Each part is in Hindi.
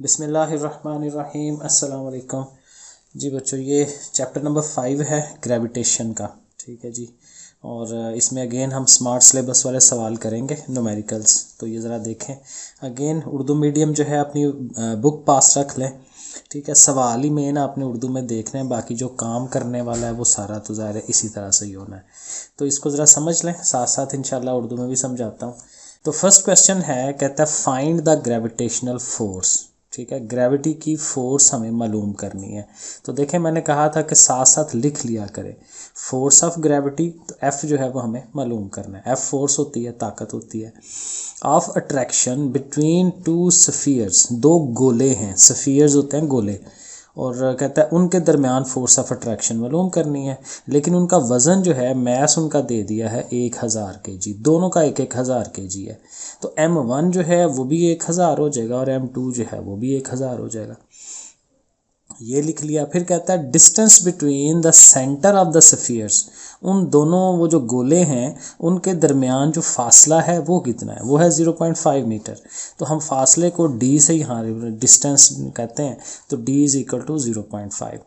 बिस्मिल्लाहिर्रहमानिर्रहीम अस्सलाम वालेकुम जी बच्चों। ये चैप्टर नंबर 5 है ग्रेविटेशन का, ठीक है जी। और इसमें अगेन हम स्मार्ट सिलेबस वाले सवाल करेंगे, न्यूमेरिकल्स। तो ये ज़रा देखें अगेन, उर्दू मीडियम जो है अपनी बुक पास रख लें, ठीक है। सवाल ही मेन आपने उर्दू में देखने हैं, बाकी जो काम करने वाला है वो सारा तो ज़ाहिर है इसी तरह से ही होना है। तो इसको ज़रा समझ लें, साथ साथ इंशाल्लाह उर्दू में भी समझाता हूँ। तो फर्स्ट क्वेश्चन है, कहता है फाइंड द ग्रेविटेशनल फोर्स, ठीक है। ग्रेविटी की फोर्स हमें मालूम करनी है। तो देखें मैंने कहा था कि साथ साथ लिख लिया करें फोर्स ऑफ ग्रेविटी। तो एफ जो है वो हमें मालूम करना है। एफ फोर्स होती है, ताकत होती है of attraction between two spheres, दो गोले हैं, स्फीयर्स होते हैं गोले, और कहता है उनके दरमियान फोर्स ऑफ अट्रैक्शन मालूम करनी है। लेकिन उनका वज़न जो है, मैस उनका दे दिया है 1000 kg, दोनों का 1000 kg है। तो M1 जो है वो भी 1000 हो जाएगा और M2 जो है वो भी 1000 हो जाएगा। ये लिख लिया। फिर कहता है distance between the centre of the spheres, उन दोनों वो जो गोले हैं उनके दरमियान जो फासला है वो कितना है, वो है 0.5 मीटर। तो हम फासले को d से यहाँ डिस्टेंस कहते हैं, तो d इज इक्वल टू 0.5।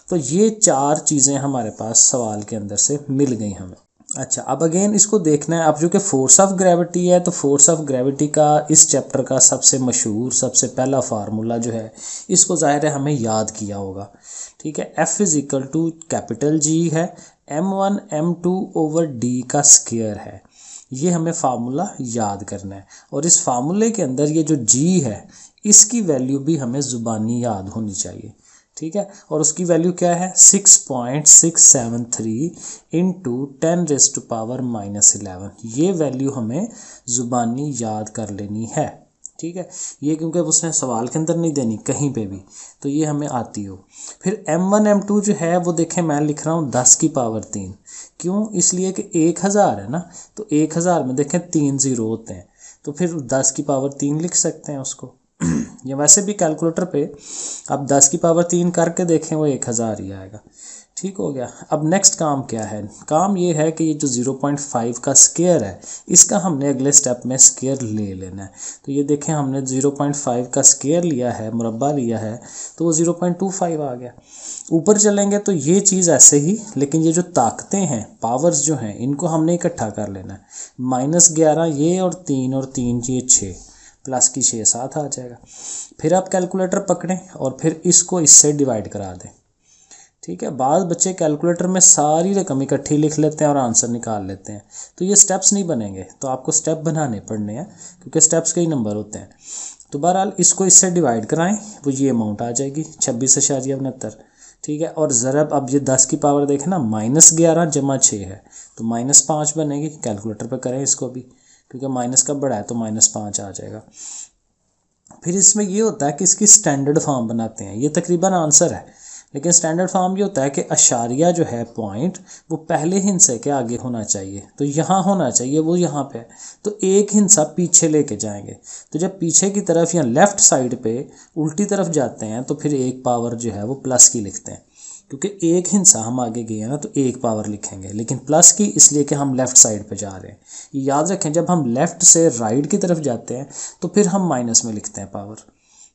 तो ये चार चीज़ें हमारे पास सवाल के अंदर से मिल गई हमें। अच्छा, अब अगेन इसको देखना है। अब जो कि फोर्स ऑफ ग्रेविटी है, तो फोर्स ऑफ ग्रेविटी का इस चैप्टर का सबसे मशहूर सबसे पहला फार्मूला जो है, इसको ज़ाहिर है हमें याद किया होगा, ठीक है। F is equal to capital G है, M1 M2 ओवर D का स्क्वायर है। ये हमें फार्मूला याद करना है। और इस फार्मूले के अंदर ये जो G है, इसकी वैल्यू भी हमें ज़ुबानी याद होनी चाहिए, ठीक है। और उसकी वैल्यू क्या है, 6.673 इंटू 10⁻⁻11। ये वैल्यू हमें ज़ुबानी याद कर लेनी है, ठीक है। ये क्योंकि उसने सवाल के अंदर नहीं देनी कहीं पे भी, तो ये हमें आती हो। फिर M1 M2 जो है वो देखें मैं लिख रहा हूँ 10⁻3। क्यों? इसलिए कि 1000 है ना, तो 1000 में देखें 3 0 होते हैं, तो फिर 10⁻3 लिख सकते हैं उसको। या वैसे भी कैलकुलेटर पे आप 10⁻3 करके देखें वो 1000 ही आएगा, ठीक हो गया। अब नेक्स्ट काम क्या है, काम ये है कि ये जो 0.5 का स्क्वायर है, इसका हमने अगले स्टेप में स्क्वायर ले लेना है। तो ये देखें हमने 0.5 का स्क्वायर लिया है, मुरब्बा लिया है, तो वो 0.25 आ गया। ऊपर चलेंगे तो ये चीज़ ऐसे ही, लेकिन ये जो ताकतें हैं, पावर्स जो हैं, इनको हमने इकट्ठा कर लेना है। -11 ये और 3 ये 6, प्लस की 6 7 आ जाएगा। फिर आप कैलकुलेटर पकड़ें और फिर इसको इससे डिवाइड करा दें, ठीक है। बाद बच्चे कैलकुलेटर में सारी रकम इकट्ठी लिख लेते हैं और आंसर निकाल लेते हैं, तो ये स्टेप्स नहीं बनेंगे। तो आपको स्टेप बनाने पड़ने हैं, क्योंकि स्टेप्स के ही नंबर होते हैं। तो बहरहाल इसको इससे डिवाइड कराएं, वो ये अमाउंट आ जाएगी 26.69, ठीक है। और ज़रब अब ये 10 की पावर देखें ना, -11 जमा 6 है, तो -5 बनेगी। कैलकुलेटर पर करें इसको भी, क्योंकि माइनस का बड़ा है तो -5 आ जाएगा। फिर इसमें ये होता है कि इसकी स्टैंडर्ड फॉर्म बनाते हैं। ये तकरीबन आंसर है, लेकिन स्टैंडर्ड फॉर्म ये होता है कि अशारिया जो है पॉइंट, वो पहले हिस्से के आगे होना चाहिए। तो यहाँ होना चाहिए, वो यहाँ पे है, तो एक हिस्सा पीछे लेके जाएंगे। तो जब पीछे की तरफ या लेफ़्ट साइड पे उल्टी तरफ जाते हैं, तो फिर एक पावर जो है वो प्लस की लिखते हैं, क्योंकि एक हिस्सा हम आगे गए हैं ना, तो एक पावर लिखेंगे, लेकिन प्लस की इसलिए कि हम लेफ़्ट साइड पे जा रहे हैं। ये याद रखें, जब हम लेफ़्ट से राइट की तरफ जाते हैं तो फिर हम माइनस में लिखते हैं पावर।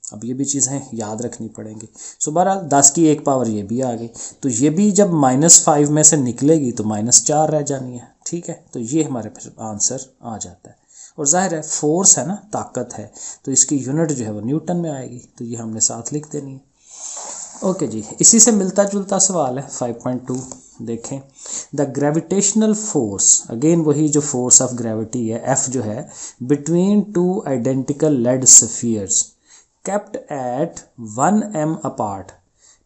अब ये भी चीज़ें याद रखनी पड़ेंगी। सो बहरहाल 10 की एक पावर ये भी आ गई, तो ये भी जब -5 में से निकलेगी तो -4 रह जानी है, ठीक है। तो ये हमारे फिर आंसर आ जाता है। और जाहिर है फोर्स है ना, ताकत है, तो इसकी यूनिट जो है वो न्यूटन में आएगी, तो ये हमने साथ लिख देनी है। ओके जी, इसी से मिलता जुलता सवाल है 5.2। देखें, द ग्रेविटेशनल फोर्स, अगेन वही जो फोर्स ऑफ ग्रेविटी है, एफ जो है, between two identical lead spheres kept at 1 m apart.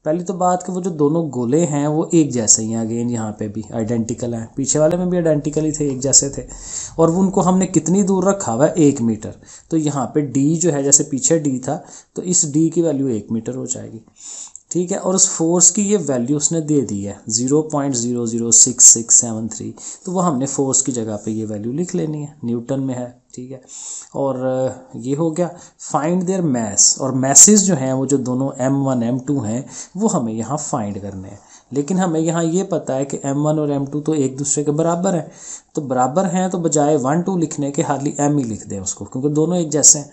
पहली तो बात कि वो जो दोनों गोले हैं वो एक जैसे ही हैं, अगेन यहाँ पे भी आइडेंटिकल हैं, पीछे वाले में भी आइडेंटिकल ही थे, एक जैसे थे। और वो उनको हमने कितनी दूर रखा हुआ है, 1 मीटर। तो यहाँ पे d जो है, जैसे पीछे d था, तो इस d की वैल्यू 1 मीटर हो जाएगी, ठीक है। और उस फोर्स की ये वैल्यू उसने दे दी है 0.006673, तो वो हमने फोर्स की जगह पे ये वैल्यू लिख लेनी है, न्यूटन में है, ठीक है। और ये हो गया। फाइंड देयर मैस, और मैसेज जो हैं वो जो दोनों M1 M2 हैं वो हमें यहाँ फाइंड करने हैं। लेकिन हमें यहाँ ये पता है कि M1 और M2 तो एक दूसरे के बराबर हैं, तो बराबर हैं तो बजाय 1 2 लिखने के हार्डली M ही लिख दें उसको, क्योंकि दोनों एक जैसे हैं।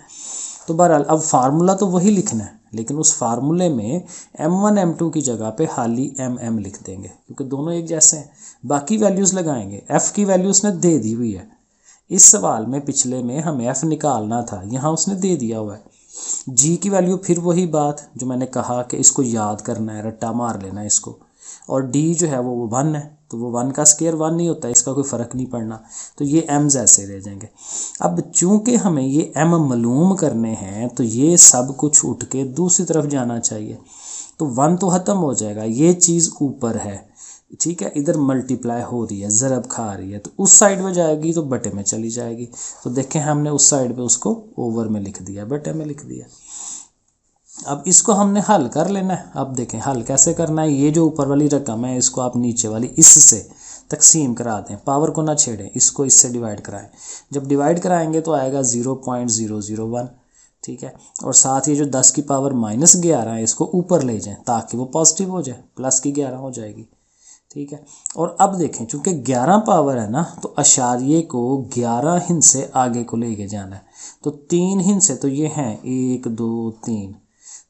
तो बहरहाल अब फार्मूला तो वही लिखना है, लेकिन उस फार्मूले में m1 m2 की जगह पे खाली mm लिख देंगे क्योंकि दोनों एक जैसे हैं। बाकी वैल्यूज़ लगाएंगे। f की वैल्यू उसने दे दी हुई है। इस सवाल में पिछले में हमें f निकालना था, यहाँ उसने दे दिया हुआ है। g की वैल्यू फिर वही बात जो मैंने कहा कि इसको याद करना है, रट्टा मार लेना है इसको। और d जो है वो 1 है, तो वो 1 का स्क्वायर 1 नहीं होता, इसका कोई फ़र्क नहीं पड़ना, तो ये m's ऐसे रह जाएंगे। अब चूंकि हमें ये m मालूम करने हैं तो ये सब कुछ उठ के दूसरी तरफ जाना चाहिए, तो 1 तो ख़त्म हो जाएगा, ये चीज़ ऊपर है, ठीक है, इधर मल्टीप्लाई हो रही है, ज़रब खा रही है, तो उस साइड में जाएगी तो बटे में चली जाएगी। तो देखें हमने उस साइड पे उसको ओवर में लिख दिया, बटे में लिख दिया। अब इसको हमने हल कर लेना है। अब देखें हल कैसे करना है। ये जो ऊपर वाली रकम है इसको आप नीचे वाली इससे तकसीम करा दें, पावर को ना छेड़ें, इसको इससे डिवाइड कराएं। जब डिवाइड कराएंगे तो आएगा 0.001, ठीक है। और साथ ये जो 10 की पावर -11 है इसको ऊपर ले जाएं ताकि वो पॉजिटिव हो जाए, प्लस की 11 हो जाएगी, ठीक है। और अब देखें चूंकि 11 पावर है ना, तो अशारिये को 11 हिस्से आगे को लेके जाना है। तो 3 हिस्से तो ये हैं 1 2 3,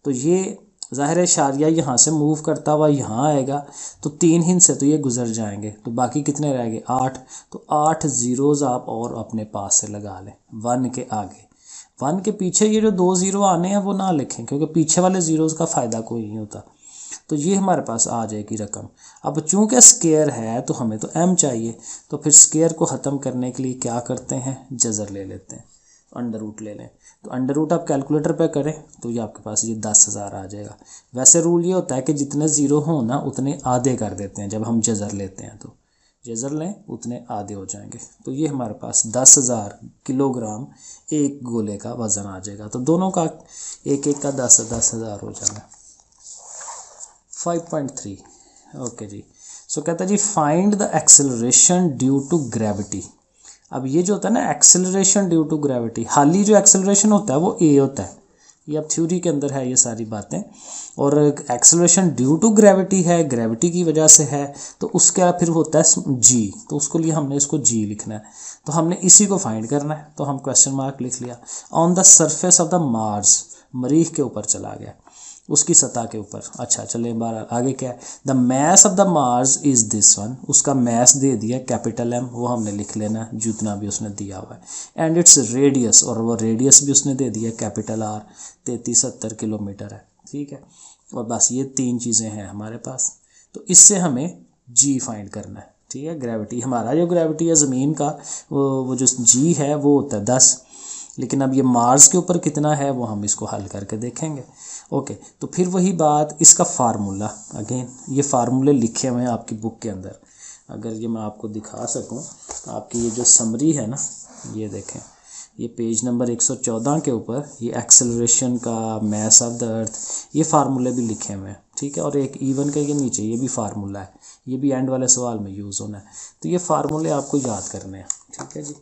तो ये ज़ाहिर है इशारिया यहाँ से मूव करता हुआ यहाँ आएगा, तो 3 हिस्से तो ये गुजर जाएंगे, तो बाकी कितने रह गए 8। तो 8 ज़ीरोज़ आप और अपने पास से लगा लें 1 के आगे। 1 के पीछे ये जो 2 ज़ीरो आने हैं वो ना लिखें क्योंकि पीछे वाले ज़ीरोज़ का फ़ायदा कोई नहीं होता। तो ये हमारे पास आ जाएगी रकम। अब चूंकि स्क्वायर है तो हमें तो m चाहिए, तो फिर स्क्वायर को ख़त्म करने के लिए क्या करते हैं, जज़र ले लेते हैं, अंडर रूट ले लें। तो अंडर रूट आप कैलकुलेटर पे करें तो ये आपके पास ये 10,000 आ जाएगा। वैसे रूल ये होता है कि जितने ज़ीरो हो ना उतने आधे कर देते हैं, जब हम जज़र लेते हैं तो जज़र लें उतने आधे हो जाएंगे। तो ये हमारे पास 10,000 किलोग्राम एक गोले का वज़न आ जाएगा। तो दोनों का एक एक का 10,000 हो जाएगा। 5.3 ओके जी। सो कहता है जी find the acceleration due to gravity. अब ये जो होता है ना एक्सेलरेशन ड्यू टू ग्रेविटी, हाली जो एक्सेलरेशन होता है वो ए होता है, ये अब थ्योरी के अंदर है ये सारी बातें। और एक्सेलरेशन ड्यू टू ग्रेविटी है, ग्रेविटी की वजह से है, तो उसका फिर होता है जी, तो उसको लिए हमने इसको जी लिखना है। तो हमने इसी को फाइंड करना है, तो हम क्वेश्चन मार्क लिख लिया। On the surface of the Mars, मरीख के ऊपर चला गया, उसकी सतह के ऊपर। अच्छा चले बार आगे क्या है, the mass of the Mars is this one, उसका मैस दे दिया कैपिटल M, वो हमने लिख लेना है जितना भी उसने दिया हुआ है। एंड इट्स रेडियस, और वो रेडियस भी उसने दे दिया कैपिटल R, 3370 किलोमीटर है, ठीक है। और बस ये 3 चीज़ें हैं हमारे पास। तो इससे हमें G फाइंड करना है, ठीक है। ग्रेविटी, हमारा जो ग्रेविटी है ज़मीन का वो जो G है वो होता है 10, लेकिन अब ये मार्स के ऊपर कितना है वो हम इसको हल करके देखेंगे। ओके तो फिर वही बात, इसका फार्मूला अगेन, ये फार्मूले लिखे हुए हैं आपकी बुक के अंदर। अगर ये मैं आपको दिखा सकूं, आपकी ये जो समरी है ना, ये देखें, ये पेज नंबर 114 के ऊपर ये एक्सेलरेशन का, मैस ऑफ द अर्थ, ये फार्मूले भी लिखे हुए हैं, ठीक है। और एक E1 के ये नीचे ये भी फार्मूला है, ये भी एंड वाले सवाल में यूज़ होना है। तो ये फार्मूले आपको याद करने हैं, ठीक है जी।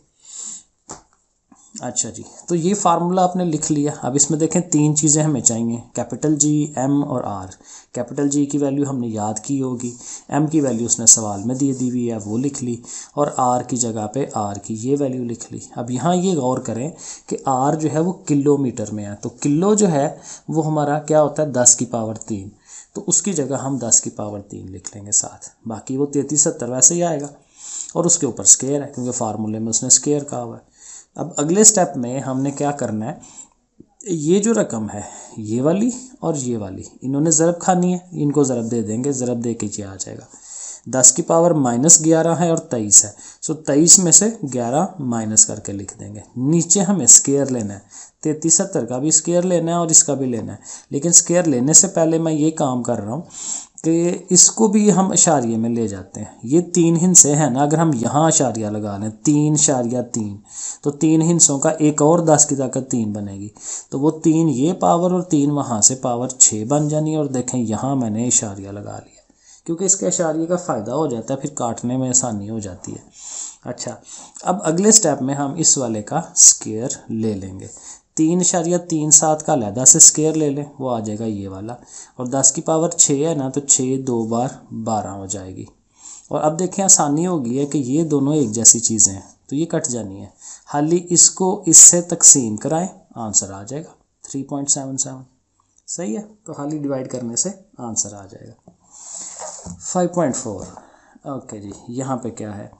अच्छा जी, तो ये फार्मूला आपने लिख लिया। अब इसमें देखें 3 चीज़ें हमें चाहिए, कैपिटल G, M और R। कैपिटल G की वैल्यू हमने याद की होगी, M की वैल्यू उसने सवाल में दी हुई है वो लिख ली, और R की जगह पे R की ये वैल्यू लिख ली। अब यहाँ ये गौर करें कि R जो है वो किलोमीटर में है, तो किलो जो है वो हमारा क्या होता है 10 की पावर 3, तो उसकी जगह हम 10 की पावर 3 लिख लेंगे साथ, बाकी वो 3370 वैसे ही आएगा। और उसके ऊपर स्क्वायर है क्योंकि फार्मूले में उसने स्क्वायर कहा हुआ है। अब अगले स्टेप में हमने क्या करना है, ये जो रकम है ये वाली और ये वाली, इन्होंने ज़रब खानी है, इनको ज़रब दे देंगे, ज़रब दे के ये आ जाएगा। 10 की पावर -11 है और 23 है, सो 23 में से 11 माइनस करके लिख देंगे। नीचे हमें स्क्वायर लेना है, 3370 का भी स्क्वायर लेना है और इसका भी लेना है। लेकिन स्क्वायर लेने से पहले मैं ये काम कर रहा हूँ कि इसको भी हम इशारिये में ले जाते हैं। ये 3 हिस्से हैं ना, अगर हम यहाँ इशारिया लगा लें 3.3, तो 3 हिस्सों का एक और 10 की ताकत 3 बनेगी, तो वो 3 ये पावर और 3 वहाँ से पावर 6 बन जानी। और देखें यहाँ मैंने इशारिया लगा लिया क्योंकि इसके इशारिये का फ़ायदा हो जाता है, फिर काटने में आसानी हो जाती है। अच्छा अब अगले स्टेप में हम इस वाले का स्क्वायर ले लेंगे। 3.37 का अलहदा से स्क्वायर ले लें, वो आ जाएगा ये वाला। और 10 की पावर 6 है ना, तो 6 2 बार 12 हो जाएगी। और अब देखें आसानी होगी है कि ये दोनों एक जैसी चीज़ें हैं तो ये कट जानी है, हाली इसको इससे तकसीम कराएं, आंसर आ जाएगा। 3.77 सही है। तो खाली डिवाइड करने से आंसर आ जाएगा। 5.4 ओके जी, यहाँ पे क्या है,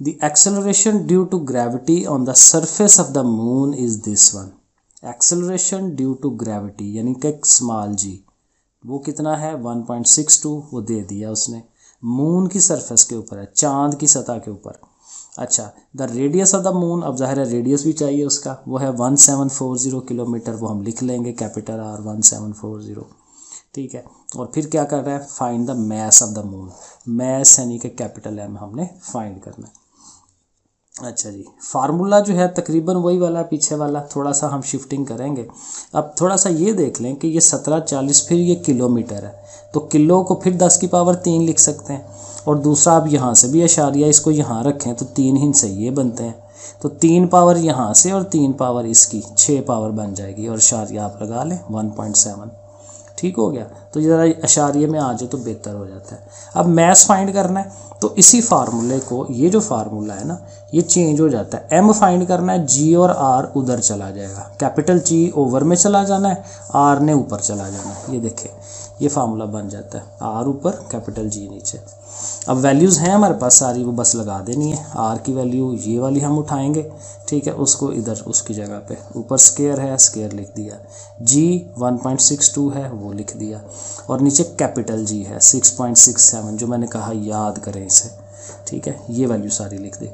the acceleration due to gravity on the surface of the moon is this one. Acceleration due to gravity यानी कि स्मॉल जी, वो कितना है 1.62, वो दे दिया उसने, मून की सरफेस के ऊपर है, चांद की सतह के ऊपर। अच्छा, the radius of the moon, अब ज़ाहिर है रेडियस भी चाहिए उसका, वो है 1740 किलोमीटर, वो हम लिख लेंगे कैपिटल R 1740, ठीक है। और फिर क्या कर रहा है, find the mass of the moon, mass यानी कि कैपिटल M हमने फाइंड करना है। अच्छा जी, फार्मूला जो है तकरीबन वही वाला पीछे वाला, थोड़ा सा हम शिफ्टिंग करेंगे। अब थोड़ा सा ये देख लें कि ये 1740 फिर ये किलोमीटर है, तो किलो को फिर 10 की पावर 3 लिख सकते हैं। और दूसरा आप यहाँ से भी अशारिया इसको यहाँ रखें तो 3 हिस्से ये बनते हैं, तो 3 पावर यहाँ से और 3 पावर इसकी 6 पावर बन जाएगी, और अशारिया आप लगा लें 1.7, ठीक हो गया। तो ज़रा अशारिये में आ जाए तो बेहतर हो जाता है। अब मैस फाइंड करना है, तो इसी फार्मूले को, ये जो फार्मूला है ना, ये चेंज हो जाता है। M फाइंड करना है, G और R उधर चला जाएगा, कैपिटल G ओवर में चला जाना है, R ने ऊपर चला जाना है। ये देखें, ये फार्मूला बन जाता है, R ऊपर कैपिटल G नीचे। अब वैल्यूज़ हैं हमारे पास सारी, वो बस लगा देनी है। R की वैल्यू ये वाली हम उठाएंगे, ठीक है, उसको इधर उसकी जगह पे, ऊपर स्केयर है, स्केयर लिख दिया, G 1.62 है वो लिख दिया, और नीचे कैपिटल G है 6.67, जो मैंने कहा याद करें इसे, ठीक है, ये वैल्यू सारी लिख दी।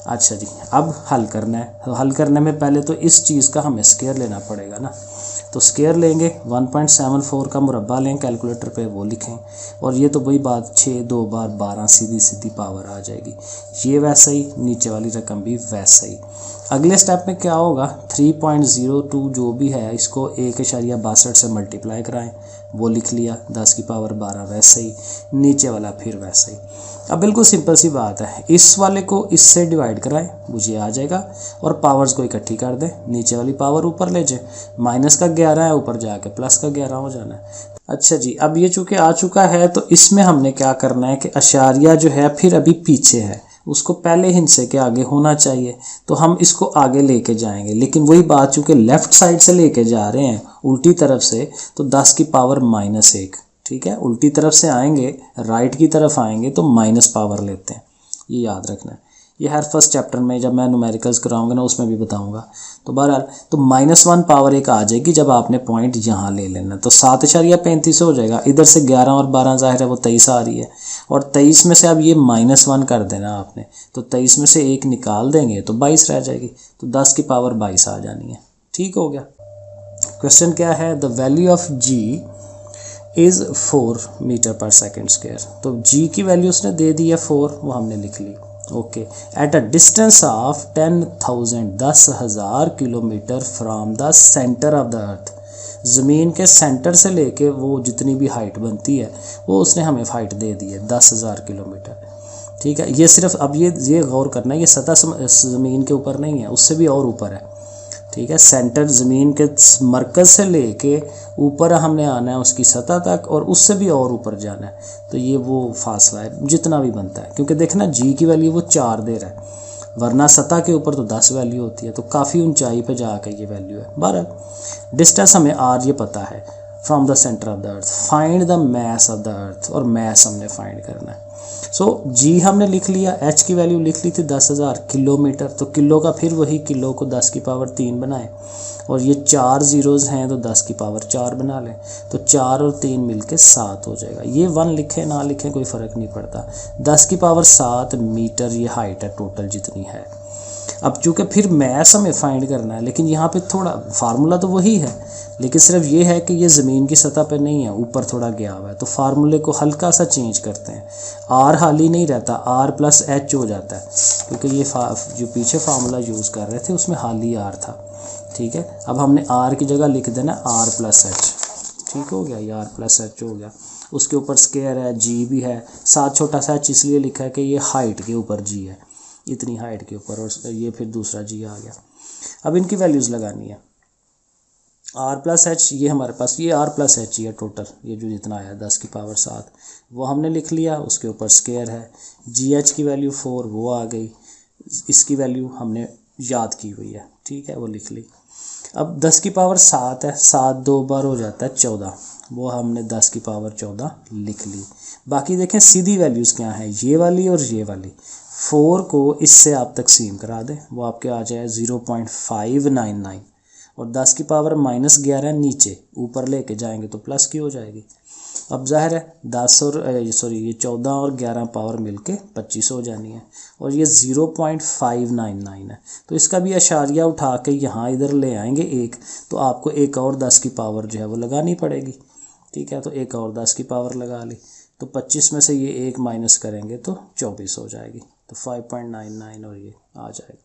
अच्छा जी, अब हल करना है। तो हल करने में पहले तो इस चीज़ का हमें स्केयर लेना पड़ेगा ना, तो स्केयर लेंगे, 1.74 का मुरब्बा लें कैलकुलेटर पे, वो लिखें, और ये तो वही बात 6 2 बार 12 सीधी सीधी पावर आ जाएगी। ये वैसा ही, नीचे वाली रकम भी वैसा ही। अगले स्टेप में क्या होगा, 3.02 जो भी है इसको 1.62 से मल्टीप्लाई कराएं, वो लिख लिया, 10 की पावर 12 वैसे ही, नीचे वाला फिर वैसे ही। अब बिल्कुल सिंपल सी बात है, इस वाले को इससे डिवाइड कराएं, मुझे आ जाएगा, और पावर्स को इकट्ठी कर दें, नीचे वाली पावर ऊपर ले जाए, माइनस का 11 है, ऊपर जाके प्लस का 11 हो जाना है। अच्छा जी, अब ये चूँकि आ चुका है, तो इसमें हमने क्या करना है कि अशारिया जो है फिर अभी पीछे है, उसको पहले हिस्से के आगे होना चाहिए, तो हम इसको आगे लेके जाएंगे। लेकिन वही बात, चूँकि लेफ़्ट साइड से लेके जा रहे हैं उल्टी तरफ से, तो 10 की पावर -1, ठीक है, उल्टी तरफ से आएंगे, राइट की तरफ आएंगे तो माइनस पावर लेते हैं, ये याद रखना है। ये हर फर्स्ट चैप्टर में जब मैं न्यूमेरिकल्स कराऊंगा ना उसमें भी बताऊंगा। तो बहरहाल तो -1 पावर एक आ जाएगी जब आपने पॉइंट यहाँ ले लेना, तो 7.35 हो जाएगा। इधर से 11 और 12 ज़ाहिर है वो 23 आ रही है, और 23 में से अब ये -1 कर देना आपने, तो 23 में से 1 निकाल देंगे तो 22 रह जाएगी, तो 10 की पावर 22 आ जानी है। ठीक हो गया। क्वेश्चन क्या है, the value of G is 4 metre per second square. तो G की वैल्यू उसने दे दी है 4, वो हमने लिख ली। Okay, at a distance of 10,000 kilometre from the centre of the earth. ज़मीन के सेंटर से लेके वो जितनी भी हाइट बनती है वो उसने हमें हाइट दे दी है 10,000 किलोमीटर। ठीक है, ये सिर्फ अब ये गौर करना है, ये सतह ज़मीन के ऊपर नहीं है, उससे भी और ऊपर है। ठीक है, सेंटर ज़मीन के मरकज़ से लेके ऊपर हमने आना है उसकी सतह तक, और उससे भी और ऊपर जाना है, तो ये वो फासला है जितना भी बनता है। क्योंकि देखना G की वैल्यू वो 4 दे रहा है, वरना सतह के ऊपर तो 10 वैल्यू होती है, तो काफ़ी ऊंचाई पे जाकर ये वैल्यू है। बहरहाल डिस्टेंस हमें R ये पता है, from the centre of the earth, find the mass of the अर्थ, और मैस हमने फाइंड करना है। सो G हमने लिख लिया, H की वैल्यू लिख ली थी 10,000 किलोमीटर, तो किलो का फिर वही, किलो को 10 की पावर 3 बनाए, और ये 4 ज़ीरोज़ हैं तो 10 की पावर 4 बना लें, तो 4 और 3 मिलके 7 हो जाएगा। ये 1 लिखें ना लिखें कोई फ़र्क नहीं पड़ता, 10 की पावर 7 मीटर ये हाइट है टोटल जितनी है। अब चूँकि फिर मैस हमें फाइंड करना है, लेकिन यहाँ पे थोड़ा फार्मूला तो वही है, लेकिन सिर्फ ये है कि ये ज़मीन की सतह पे नहीं है, ऊपर थोड़ा गया हुआ है, तो फार्मूले को हल्का सा चेंज करते हैं। R हाली नहीं रहता, R + H हो जाता है, क्योंकि ये जो पीछे फार्मूला यूज़ कर रहे थे उसमें हाली R था। ठीक है, अब हमने R की जगह लिख देना R + H। ठीक हो गया, ये R + H हो गया। उसके ऊपर स्केयर है, G भी है, साथ छोटा सा H इसलिए लिखा है कि ये हाइट के ऊपर G है, इतनी हाइट के ऊपर, और ये फिर दूसरा G आ गया। अब इनकी वैल्यूज़ लगानी है। R + H ये हमारे पास, ये R + H ही है टोटल, ये जो जितना आया 10 की पावर 7 वो हमने लिख लिया, उसके ऊपर स्केयर है। GH की वैल्यू 4 वो आ गई, इसकी वैल्यू हमने याद की हुई है, ठीक है, वो लिख ली। अब 10 की पावर 7 है, 7 2 बार हो जाता है 14, वो हमने 10 की पावर 14 लिख ली। बाकी देखें सीधी वैल्यूज़ क्या हैं, ये वाली और ये वाली। 4 को इससे आप तकसीम करा दें, वो आपके आ जाए 0.599, और 10 की पावर -11 नीचे, ऊपर लेके जाएंगे तो प्लस की हो जाएगी। अब जाहिर है 10 और ये 14 और 11 पावर मिलके 25 हो जानी है, और ये 0.599 है। तो इसका भी अशारिया उठा के यहाँ इधर ले आएंगे एक, तो आपको एक और 10 की पावर जो है वो लगानी पड़ेगी, ठीक है। तो एक और 10 की पावर लगा ली, तो 25 में से ये एक माइनस करेंगे तो 24 हो जाएगी, तो 5.99 और ये आ जाएगा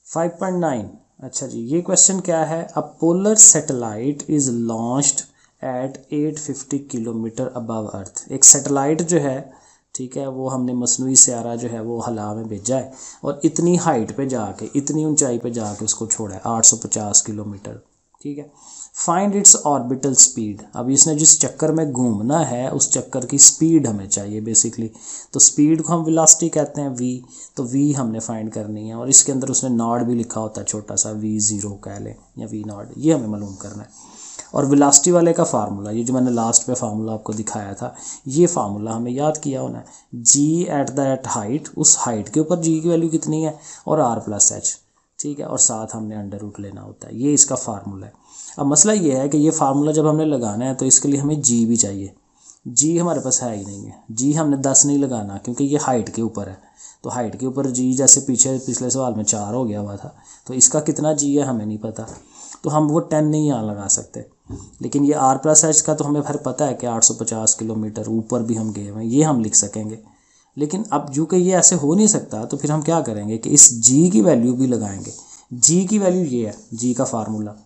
5.9। अच्छा जी, ये क्वेश्चन क्या है, a polar satellite is launched at 850 kilometre above earth. एक सैटेलाइट जो है, ठीक है, वो हमने मसनूई स्यारा जो है वो हला में भेजा है, और इतनी हाइट पे जाके, इतनी ऊंचाई पे जाके उसको छोड़ा है 850 किलोमीटर, ठीक है। Find its orbital speed. अब इसने जिस चक्कर में घूमना है उस चक्कर की स्पीड हमें चाहिए बेसिकली, तो स्पीड को हम वेलोसिटी कहते हैं v, तो v हमने फाइंड करनी है, और इसके अंदर उसने नॉट भी लिखा होता है, छोटा सा v0 कह लें या v नॉट, ये हमें मालूम करना है। और वेलोसिटी वाले का फार्मूला, ये जो मैंने लास्ट पे फार्मूला आपको दिखाया था, ये फार्मूला हमें याद किया होना है। g एट दैट हाइट, उस हाइट के ऊपर g की वैल्यू कितनी है, और r+h, ठीक है, और साथ हमने अंडर रूट लेना होता है, ये इसका फार्मूला है। अब मसला ये है कि ये फार्मूला जब हमने लगाना है तो इसके लिए हमें जी भी चाहिए, जी हमारे पास है ही नहीं है, जी हमने 10 नहीं लगाना क्योंकि ये हाइट के ऊपर है, तो हाइट के ऊपर जी जैसे पिछले सवाल में 4 हो गया हुआ था, तो इसका कितना जी है हमें नहीं पता, तो हम वो 10 नहीं यहाँ लगा सकते। लेकिन ये r+h का तो हमें फिर पता है कि 850 किलोमीटर ऊपर भी हम गए हुए हैं, ये हम लिख सकेंगे। लेकिन अब जो कि ये ऐसे हो नहीं सकता, तो फिर हम क्या करेंगे कि इस जी की वैल्यू भी लगाएंगे। जी की वैल्यू ये है, जी का formula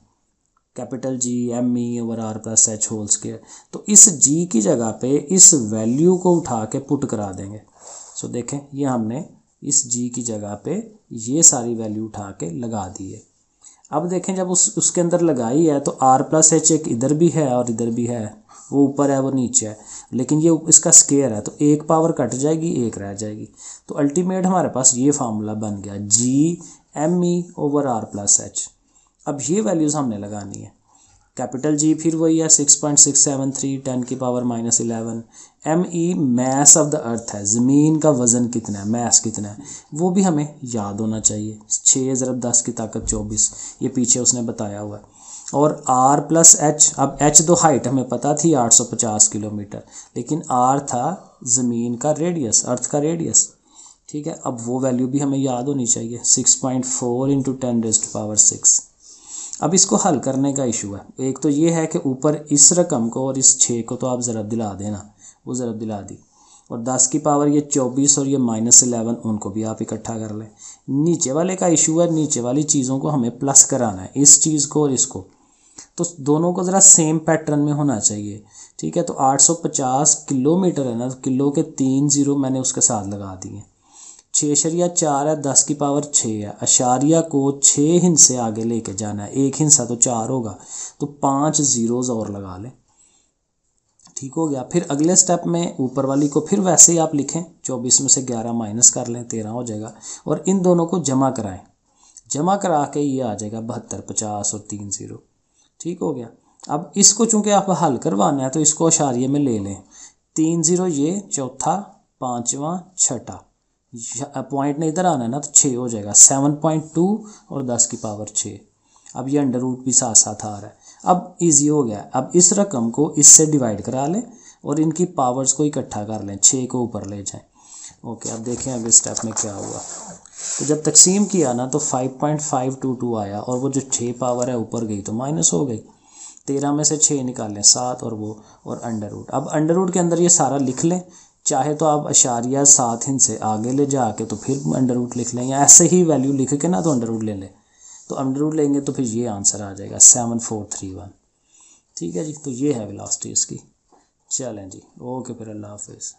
capital G m/r+h whole square, तो इस G की जगह पे इस वैल्यू को उठा के पुट करा देंगे। सो देखें, ये हमने इस G की जगह पे ये सारी वैल्यू उठा के लगा दी है। अब देखें जब उसके अंदर लगाई है तो r+h एक इधर भी है और इधर भी है, वो ऊपर है वो नीचे है, लेकिन ये इसका स्क्वायर है, तो एक पावर कट जाएगी, एक रह जाएगी, तो अल्टीमेट हमारे पास ये फार्मूला बन गया G m/r+h। अब ये वैल्यूज़ हमने लगानी है। कैपिटल G फिर वही है 6.673 10 की power -11, ME mess of the अर्थ है, ज़मीन का वज़न कितना है, मैस कितना है, वो भी हमें याद होना चाहिए। 6 × 10 की ताकत 24, ये पीछे उसने बताया हुआ है। और r+h, अब h तो हाइट हमें पता थी 850 किलोमीटर, लेकिन r था ज़मीन का रेडियस, अर्थ का रेडियस, ठीक है। अब वो वैल्यू भी हमें याद होनी चाहिए, 6.4 × 10⁻⁶। अब इसको हल करने का इशू है, एक तो ये है कि ऊपर इस रकम को और इस 6 को तो आप ज़रब दिला देना, वो ज़रब दिला दी, और 10 की पावर ये 24 और ये -11 उनको भी आप इकट्ठा कर लें। नीचे वाले का इशू है, नीचे वाली चीज़ों को हमें प्लस कराना है, इस चीज़ को और इसको, तो दोनों को ज़रा सेम पैटर्न में होना चाहिए, ठीक है। तो 850 किलोमीटर है ना, तो किलो के 3 0 मैंने उसके साथ लगा दिए। 6.4 है, 10 की पावर 6 है, अशारिया को 6 हिस्से आगे लेके जाना है, एक हिस्सा तो 4 होगा, तो 5 ज़ीरोज़ और लगा लें, ठीक हो गया। फिर अगले स्टेप में ऊपर वाली को फिर वैसे ही आप लिखें, 24 में से 11 माइनस कर लें, 13 हो जाएगा, और इन दोनों को जमा कराएं, जमा करा के ये आ जाएगा 72, 50 और 3 0, ठीक हो गया। अब इसको चूँकि आप हल करवाना है तो इसको अशारिये में ले लें, 3 0 ये, चौथा, पाँचवा, छठा, पॉइंट ने इधर आना है ना, तो 6 हो जाएगा, 7.2 और 10 की पावर 6। अब ये अंडर रूट भी साथ साथ आ रहा है, अब इजी हो गया। अब इस रकम को इससे डिवाइड करा लें और इनकी पावर्स को इकट्ठा कर लें, 6 को ऊपर ले जाएं। ओके, अब देखें अगले स्टेप में क्या हुआ। तो जब तकसीम किया ना तो 5.522 आया, और वो जो 6 पावर है ऊपर गई तो माइनस हो गई, 13 में से 6 निकालें, 7 और वो, और अंडर रूट। अब अंडर रूट के अंदर ये सारा लिख लें, चाहे तो आप अशारिया 7 हिस्से आगे ले जाके तो फिर अंडर रूट लिख लें, या ऐसे ही वैल्यू लिख के ना तो अंडर रूट ले लें, तो अंडर रूट लेंगे तो फिर ये आंसर आ जाएगा 7431, ठीक है जी। तो ये है वेलोसिटी इसकी। चलें जी, ओके, फिर अल्लाह हाफिज़।